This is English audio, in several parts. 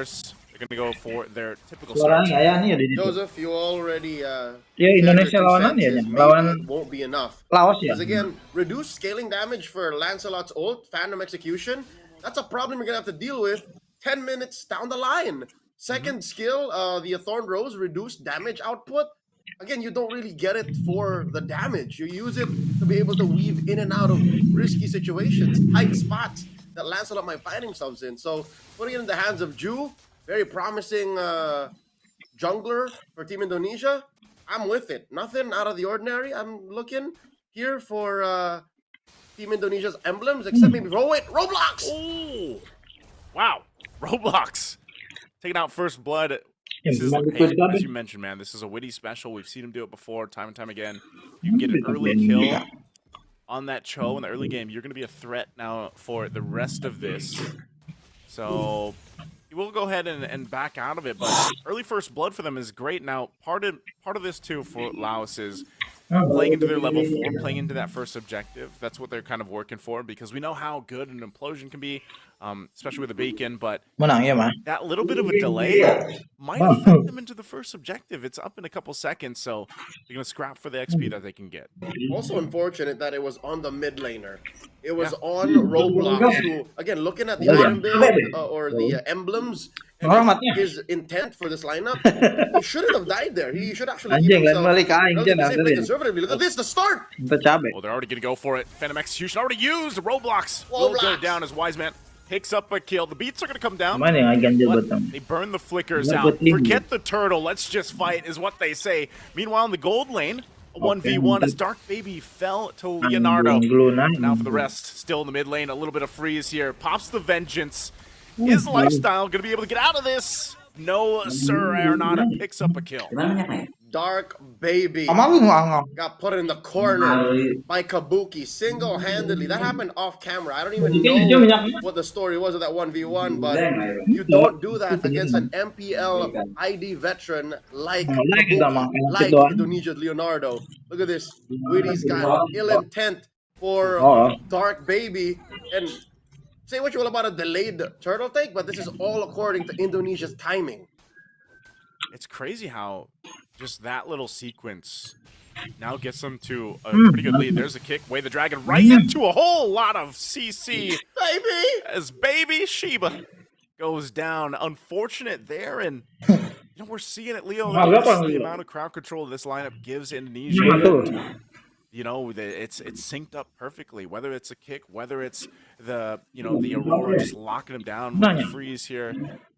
course, they're going to go for their typical Suaranya start. ya nih ada di situ. Joseph, you already Iya shared Indonesia your two lawan ya, senses. lawan Maybe it won't be enough. Laos ya. Because again, reduced scaling damage for Lancelot's ult, Phantom Execution, that's a problem you're going to have to deal with 10 minutes down the line. Second skill, the Thorn Rose, reduced damage output. Again, you don't really get it for the damage. You use it to be able to weave in and out of risky situations, tight spots that Lancelot might find himself in. So putting it in the hands of Ju, very promising jungler for Team Indonesia. I'm with it. Nothing out of the ordinary. I'm looking here for Team Indonesia's emblems, except maybe Roblox. Oh, wow. Roblox taking out first blood. This is, as you mentioned, man, this is a witty special. We've seen him do it before, time and time again. You can get an early kill on that Cho in the early game. You're going to be a threat now for the rest of this. So you will go ahead and back out of it, but early first blood for them is great. Now, part of this too for Laos is playing into their level 4, playing into that first objective. That's what they're kind of working for, because we know how good an implosion can be, especially with a beacon, but that little bit of a delay might affect them into the first objective. It's up in a couple seconds, so they're going to scrap for the XP that they can get. Also unfortunate that it was on the mid laner. It was on Roblox, who, again, looking at the item build or the emblems, and his intent for this lineup, he shouldn't have died there. He should actually keep himself relatively conservatively. Look at this, the start! Well, they're already going to go for it. Phantom Execution already used. Roblox will go down as Wise Man picks up a kill. The beats are going to come down. They burn the flickers out. Forget the turtle. Let's just fight is what they say. Meanwhile, in the gold lane, a 1v1 as Dark Baby fell to Leonardo. Now for the rest, still in the mid lane, a little bit of freeze here. Pops the Vengeance. His lifestyle going to be able to get out of this. No, sir, Arenado picks up a kill. Dark Baby got put in the corner by Kabuki single-handedly. That happened off camera. I don't even know what the story was of that 1v1, but you don't do that against an MPL ID veteran like Kabuki, like Indonesia's Leonardo. Look at this. Witty's got ill intent for Dark Baby. And say what you will about a delayed turtle take, but this is all according to Indonesia's timing. It's crazy how just that little sequence now gets them to a pretty good lead. There's a kick, Way the Dragon right into a whole lot of CC. Baby! As Baby Shiba goes down. Unfortunate there, and you know, we're seeing it, Leo. The amount of crowd control this lineup gives Indonesia. And, you know, it's synced up perfectly. Whether it's a kick, whether it's the the Aurora just locking them down with the freeze here.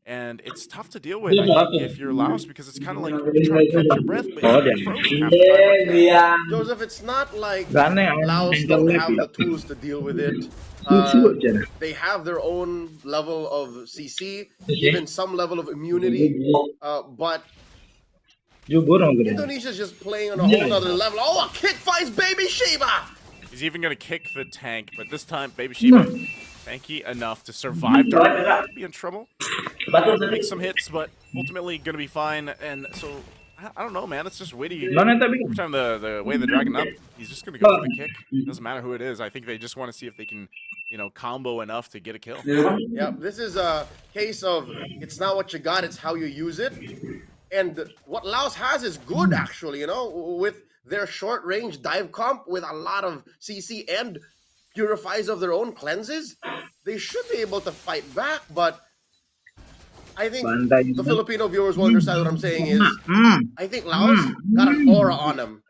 And it's tough to deal with if you're Laos, because it's kind of like you're trying to catch your breath, but you're frozen half the time. Joseph, it's not like Laos don't have the tools to deal with it. They have their own level of CC, even some level of immunity, but Indonesia's just playing on a whole other level. Oh, a kick finds Baby Shiba! He's even going to kick the tank, but this time Baby Shiba tanky enough to survive. Dark be in trouble. Make some hits, but ultimately going to be fine. And so, I don't know, man. It's just witty. Every time the Way the Dragon up, he's just going to go for the kick. Doesn't matter who it is. I think they just want to see if they can, combo enough to get a kill. Yeah, this is a case of it's not what you got, it's how you use it. And what Laos has is good, actually, with their short-range dive comp with a lot of CC and purifies of their own cleanses. They should be able to fight back, but I think the Filipino viewers will understand what I'm saying is I think Laos got an aura on them.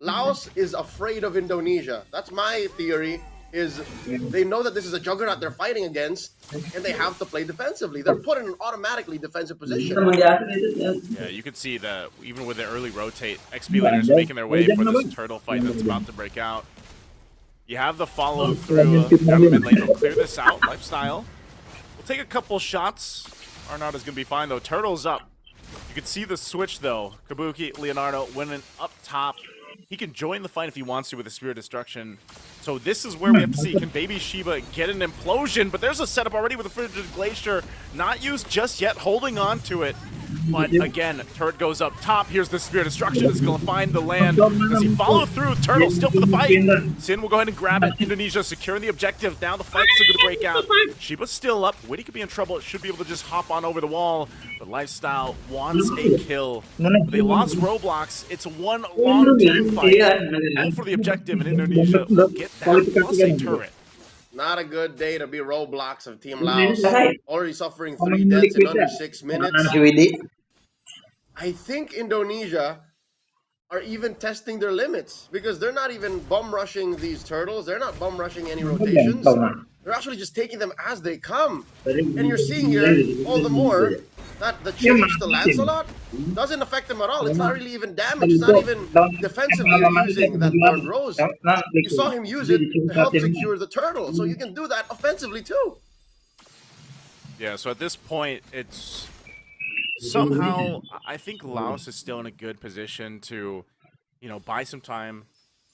Laos is afraid of Indonesia. That's my theory, is they know that this is a juggernaut they're fighting against, and they have to play defensively. They're put in an automatically defensive position. Yeah, you can see that even with the early rotate, XP laners making their way for this turtle fight that's about to break out. You have the follow through down the mid lane. We'll clear this out. Lifestyle. We'll take a couple shots. Arnauto's going to be fine, though. Turtle's up. You can see the switch, though. Kabuki, Leonardo winning up top. He can join the fight if he wants to with a Spirit of Destruction. So this is where we have to see, can Baby Shiba get an implosion? But there's a setup already with a Frigid Glacier. Not used just yet, holding on to it. But again, turret goes up top. Here's the Spear Destruction. It's going to find the land. Does he follow through? Turtle still for the fight. Sin will go ahead and grab it. Indonesia securing the objective. Now the fight's going to break out. Shiba's still up. Witty could be in trouble. It should be able to just hop on over the wall. But Lifestyle wants a kill. They lost Roblox. It's one long team fight. All for the objective, and Indonesia will get that plus a turret. Not a good day to be Roblox of Team Laos. Already suffering 3 deaths in under 6 minutes. I think Indonesia are even testing their limits because they're not even bum rushing these turtles. They're not bum rushing any rotations. They're actually just taking them as they come. And you're seeing here all the more that the change to Lancelot doesn't affect them at all. It's not really even damage. It's not even defensively using that Thorn Rose. You saw him use it to help secure the turtle. So you can do that offensively too. Yeah, so at this point, it's somehow, I think Laos is still in a good position to, you know, buy some time,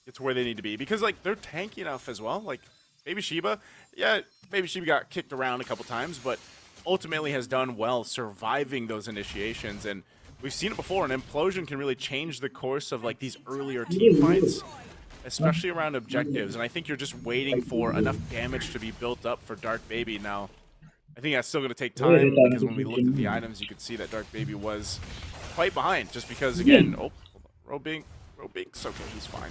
get to where they need to be. Because, like, they're tanky enough as well. Like, Baby Shiba, yeah, Baby Shiba got kicked around a couple times, but ultimately has done well surviving those initiations. And we've seen it before, an implosion can really change the course of, like, these earlier team fights, especially around objectives. And I think you're just waiting for enough damage to be built up for Dark Baby. Now, I think that's still going to take time, because when we looked at the items, you could see that Dark Baby was quite behind, just because, again, oh, Robink's okay, he's fine.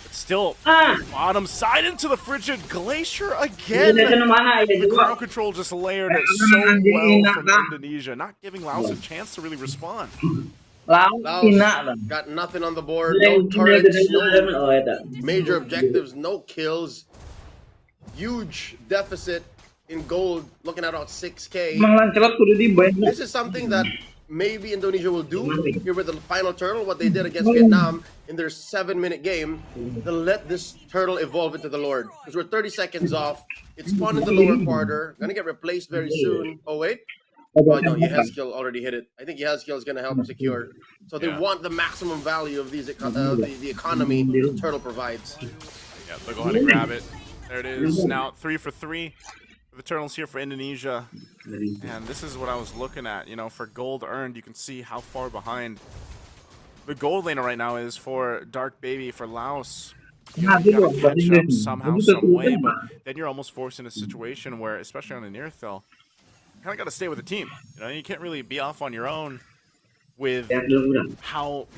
But still, bottom side into the Frigid Glacier again. The crowd control just layered it so well from Indonesia, not giving Laos a chance to really respond. Laos got nothing on the board, no turrets, no major objectives, no kills. Huge deficit in gold, looking at about 6K. This is something that maybe Indonesia will do here with the final turtle, what they did against Vietnam in their 7-minute game. They'll let this turtle evolve into the Lord. Because we're 30 seconds off. It spawned in the lower quarter. Gonna get replaced very soon. Oh, wait. Oh, no, Yehezkiel already hit it. I think Yehezkiel is gonna help secure. So they want the maximum value of these the economy the turtle provides. Yeah, they'll go ahead and grab it. There it is. Now 3 for 3. The turtles here for Indonesia, and this is what I was looking at. You know, for gold earned, you can see how far behind the gold laner right now is for Dark Baby for Laos. You know, you gotta catch up somehow, some way, but then you're almost forced in a situation where, especially on an Earthel, you kind of got to stay with the team. You know, you can't really be off on your own with how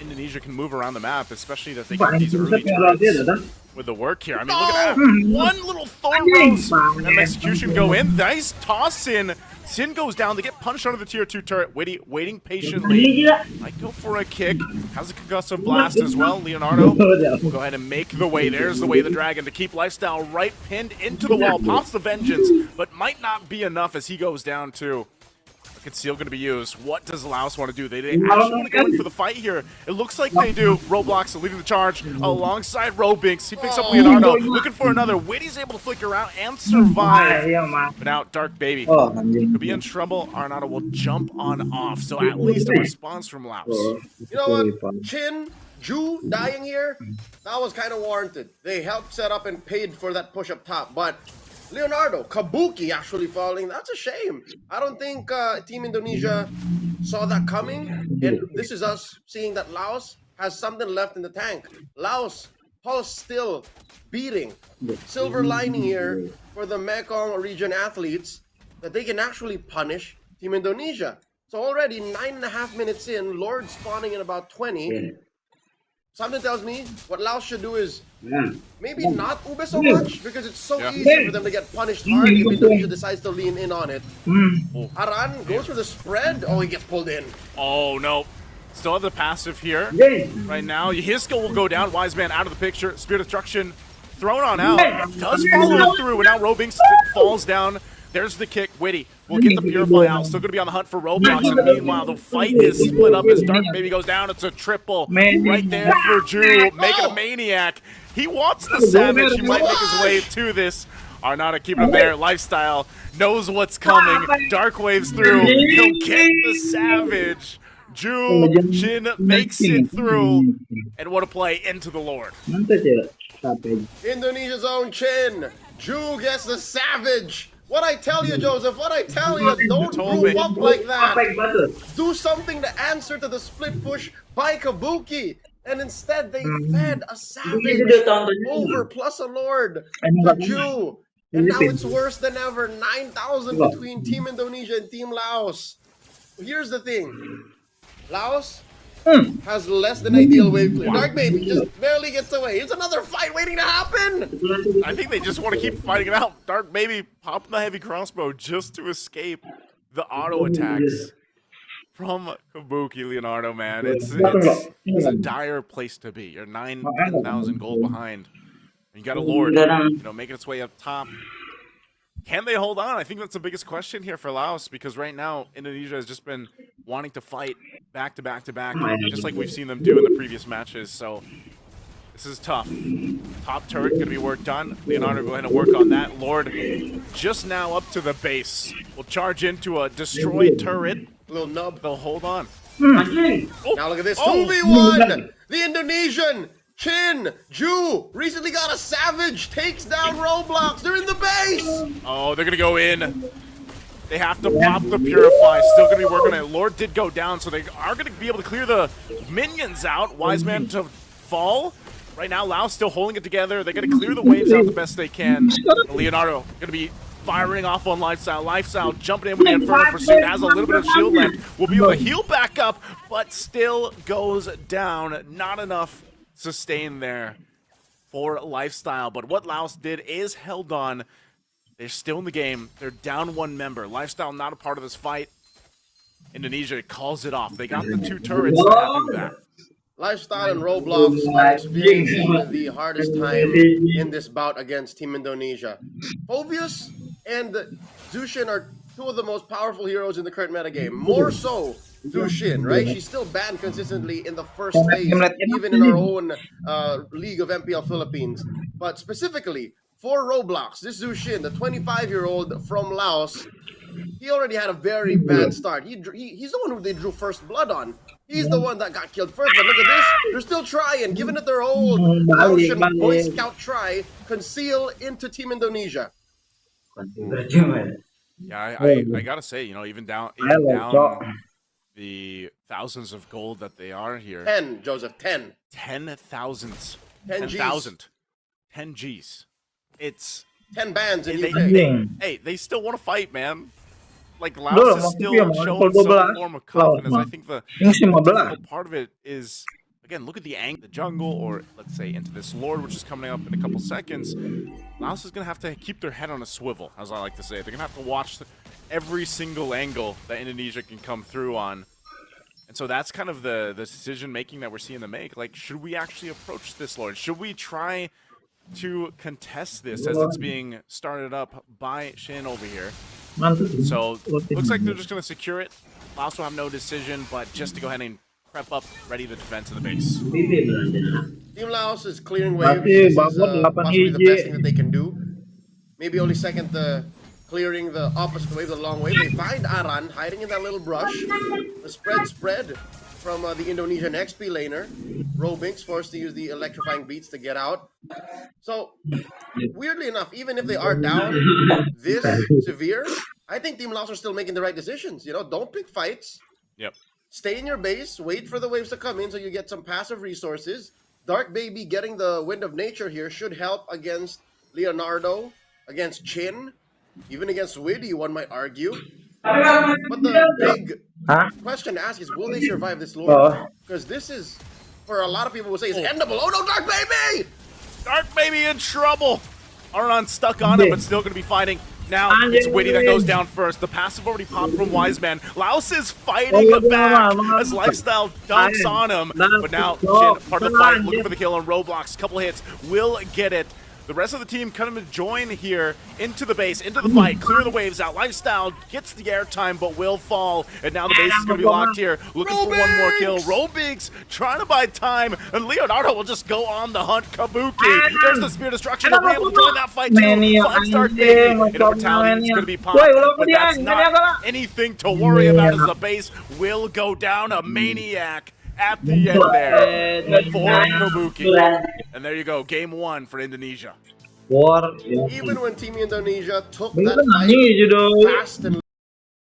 Indonesia can move around the map, especially that they get these early turrets with the work here. I mean, look at that. One little Thorn Rose and an execution go in. Nice toss in. Sin goes down. They get punched under the tier 2 turret. Witty waiting patiently. Might go for a kick. Has a concussive blast as well. Leonardo will go ahead and make the way. There's the way of the dragon to keep Lifestyle right pinned into the wall. Pops the vengeance, but might not be enough as he goes down too. Conceal going to be used. What does Laos want to do? They actually want to go in for the fight here. It looks like they do. Roblox leading the charge alongside Robinks. He picks up Leonardo, looking for another. Witty's able to flicker out and survive. But now Dark Baby could be in trouble. Arnado will jump on off. So at least a response from Laos. You know what? Chin, Ju dying here, that was kind of warranted. They helped set up and paid for that push up top, but Leonardo, Kabuki actually falling. That's a shame. I don't think Team Indonesia saw that coming. And this is us seeing that Laos has something left in the tank. Laos, pulse still beating. Silver lining here for the Mekong region athletes that they can actually punish Team Indonesia. So already 9.5 minutes in, Lord spawning in about 20. Something tells me what Laos should do is maybe not Ube so much, because it's so easy for them to get punished hard if Indonesia decides to lean in on it. Aran goes for the spread. Oh, he gets pulled in. Oh, no. Still have the passive here. Right now, his skill will go down. Wise Man out of the picture. Spirit Destruction thrown on out. Does follow through, and now Robinks falls down. There's the kick. Witty will get the Purify out. Still going to be on the hunt for Roblox. And meanwhile, the fight is split up as Dark Baby goes down. It's a triple right there for Ju. Making a maniac. He wants the Savage. He might make his way to this. Arnada keeping him there. Lifestyle knows what's coming. Dark waves through. He'll get the Savage. Ju, Jin makes it through. And what a play into the Lord. Indonesia's own Chin. Ju gets the Savage What I tell you, Joseph, what I tell you, don't group up like that. Do something to answer to the split push by Kabuki. And instead, they fed a savage over plus a lord to Jew. And now it's worse than ever. 9,000 between Team Indonesia and Team Laos. Here's the thing. Laos has less than ideal wave clear. Dark Baby just barely gets away. It's another fight waiting to happen. I think they just want to keep fighting it out. Dark Baby popping the heavy crossbow just to escape the auto attacks from Kabuki Leonardo, man. It's a dire place to be. You're 10,000 gold behind. And you got a Lord, making its way up top. Can they hold on? I think that's the biggest question here for Laos, because right now Indonesia has just been wanting to fight back to back to back, just like we've seen them do in the previous matches. So this is tough. Top turret going to be work done. Leonardo, go ahead and work on that. Lord just now up to the base. Will charge into a destroyed turret. Little nub. They'll hold on. Oh. Now look at this. 2v1. The Indonesian Chin Ju recently got a savage, takes down Roblox. They're in the base. Oh, they're gonna go in. They have to pop the Purify. Still gonna be working on it. Lord did go down, so they are gonna be able to clear the minions out. Wise Man to fall. Right now, Laos still holding it together. They're gonna clear the waves out the best they can. Leonardo gonna be firing off on Lifestyle. Lifestyle jumping in with the Inferno Pursuit. Has a little bit of shield left. Will be able to heal back up, but still goes down. Not enough sustain there for Lifestyle, but what Laos did is held on. They're still in the game. They're down one member. Lifestyle not a part of this fight. Indonesia calls it off. They got the 2 turrets to do that. Lifestyle and Roblox are experiencing the hardest time in this bout against Team Indonesia. Phoveus and Zushin are 2 of the most powerful heroes in the current metagame. More so Zushin, right? She's still banned consistently in the first phase, even in our own league of MPL Philippines. But specifically for Roblox, this Zushin, the 25-year-old from Laos, he already had a very bad start. He's the one who they drew first blood on. He's the one that got killed first. But look at this. They're still trying, giving it their old Laotian Boy Scout try, conceal into Team Indonesia. Yeah, I gotta say, even down the thousands of gold that they are here. 10, Joseph, 10. 10,000. 10,000. 10 G's. It's 10 bands in UK. Hey, they still want to fight, man. Like, Laos is still showing some form of confidence. I think the difficult part of it is, again, look at the angle, the jungle, or let's say into this Lord, which is coming up in a couple seconds. Laos is going to have to keep their head on a swivel, as I like to say. They're going to have to watch every single angle that Indonesia can come through on. And so that's kind of the decision-making that we're seeing them make. Like, should we actually approach this Lord? Should we try to contest this as it's being started up by Shin over here? So looks like they're just going to secure it. Laos will have no decision, but just to go ahead and prep up, ready to defend to the base. Team Laos is clearing waves. This is possibly the best thing that they can do. Maybe only second to clearing the opposite wave, the long wave. They find Aran hiding in that little brush. The spread from the Indonesian XP laner. Robinx forced to use the electrifying beats to get out. So, weirdly enough, even if they are down this severe, I think Team Laos are still making the right decisions. Don't pick fights. Yep. Stay in your base, wait for the waves to come in so you get some passive resources. Dark Baby getting the Wind of Nature here should help against Leonardo, against Chin, even against Widdy, one might argue. But the big question to ask is, will they survive this Lord? Because this is, for a lot of people will say, it's endable. Oh no, Dark Baby! Dark Baby in trouble! Aran stuck on him, but still going to be fighting. Now, it's Widdy that goes down first. The passive already popped from Wise Man. Laos is fighting back as Lifestyle dunks on him. But now, Shin, part of the fight, looking for the kill on Roblox. Couple hits, will get it. The rest of the team kind of join here into the base, into the fight, clear the waves out. Lifestyle gets the airtime, but will fall. And now the base is going to be locked here, looking for one more kill. Robinx trying to buy time, and Leonardo will just go on the hunt. Kabuki, there's the Spear Destruction. He'll be able to join that fight too. Fun start, baby. In Brutality, it's going to be popped, but that's not anything to worry about as the base will go down. A Maniac at the end there for Kabuki. And there you go, game 1 for Indonesia. War ya. Even when Team Indonesia took Bener that nanya fight aja dong. fast and